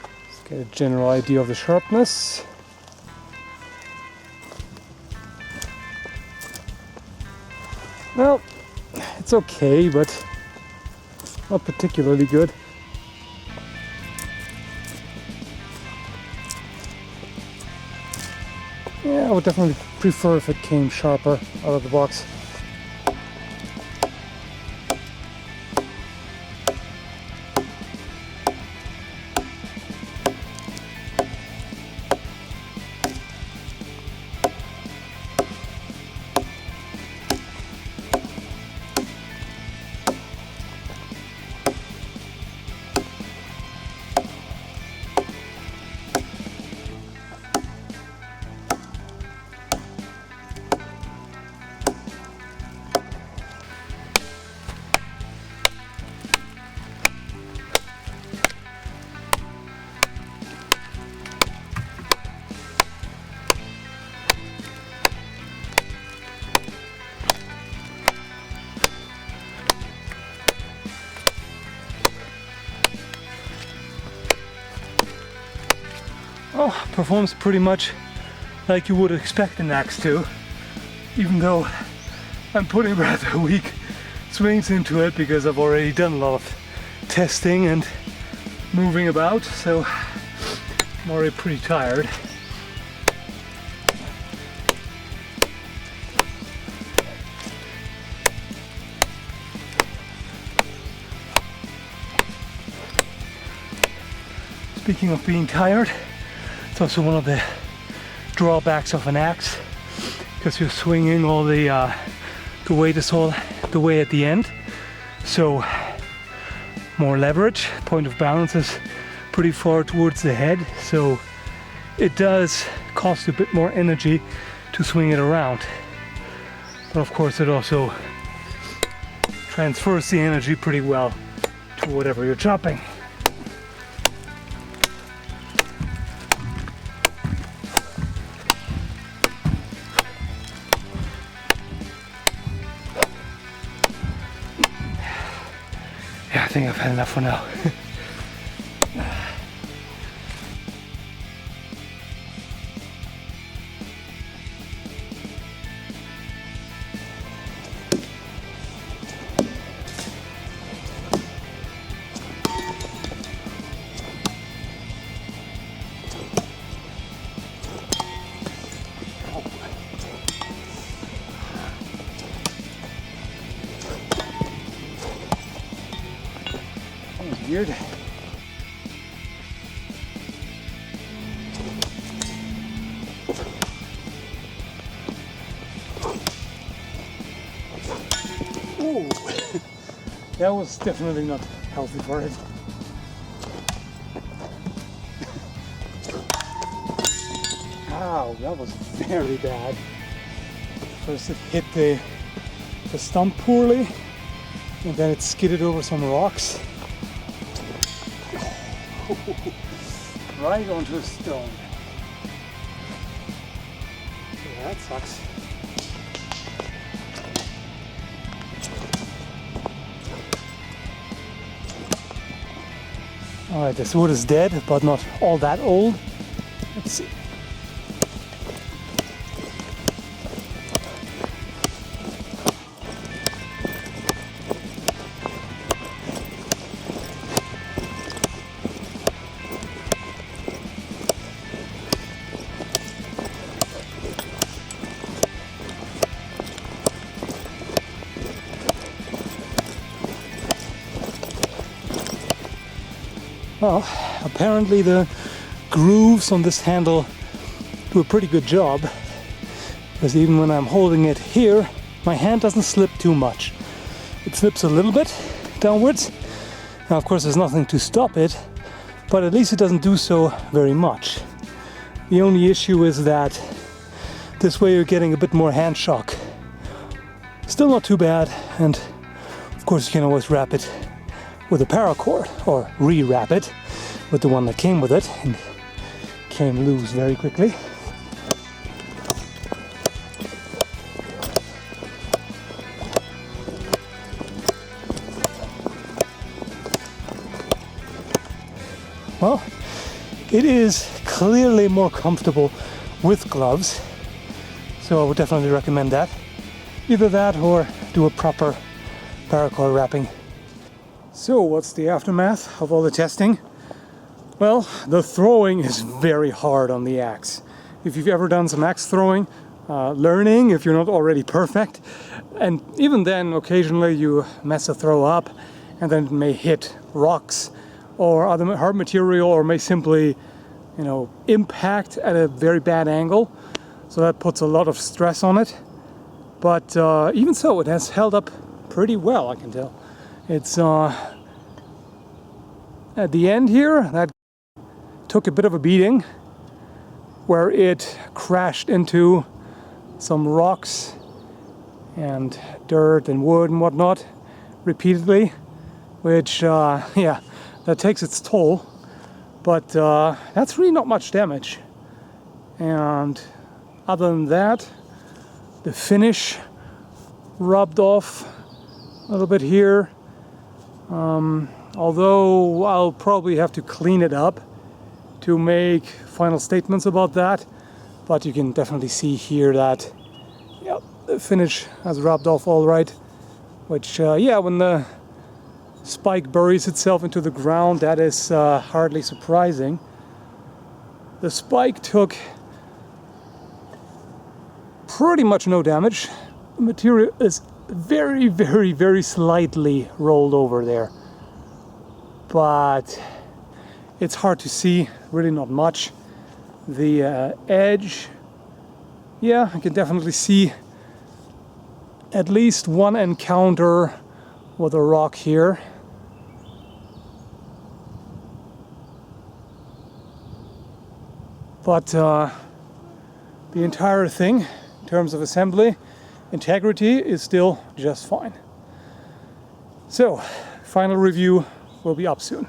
Let's get a general idea of the sharpness. Well, it's okay, but not particularly good. Yeah, I would definitely prefer if it came sharper out of the box. Well, performs pretty much like you would expect an axe to, even though I'm putting rather weak swings into it because I've already done a lot of testing and moving about, so I'm already pretty tired. Speaking of being tired, it's also one of the drawbacks of an axe, because you're swinging all the weight is all the way at the end, so more leverage. Point of balance is pretty far towards the head, so it does cost a bit more energy to swing it around, but of course it also transfers the energy pretty well to whatever you're chopping. Yeah, I think I've had enough for now. Weird. Ooh, that was definitely not healthy for it. Ow, that was very bad. First it hit the stump poorly, and then it skidded over some rocks. Right onto a stone. Yeah, that sucks. Alright, this wood is dead, but not all that old. Let's see. Well, apparently the grooves on this handle do a pretty good job, because even when I'm holding it here, my hand doesn't slip too much. It slips a little bit downwards. Now, of course, there's nothing to stop it, but at least it doesn't do so very much. The only issue is that this way you're getting a bit more hand shock. Still not too bad, and of course you can always wrap it with a paracord, or re-wrap it with the one that came with it, and came loose very quickly. Well, It is clearly more comfortable with gloves, so I would definitely recommend that. Either that or do a proper paracord wrapping. So what's the aftermath of all the testing? Well, the throwing is very hard on the axe. If you've ever done some axe throwing, learning if you're not already perfect, and even then occasionally you mess a throw up and then it may hit rocks or other hard material, or may simply, you know, impact at a very bad angle. So that puts a lot of stress on it. But even so, it has held up pretty well, I can tell. It's at the end here, that took a bit of a beating where it crashed into some rocks and dirt and wood and whatnot repeatedly, which, yeah, that takes its toll. But that's really not much damage. And other than that, the finish rubbed off a little bit here. Although I'll probably have to clean it up to make final statements about that. But you can definitely see here that, yeah, the finish has rubbed off all right. Which, yeah, when the spike buries itself into the ground, that is hardly surprising. The spike took pretty much no damage. The material is very, very, very slightly rolled over there. But it's hard to see, really not much. The edge, yeah, I can definitely see at least one encounter with a rock here. But the entire thing, in terms of assembly, integrity, is still just fine. So, final review will be up soon.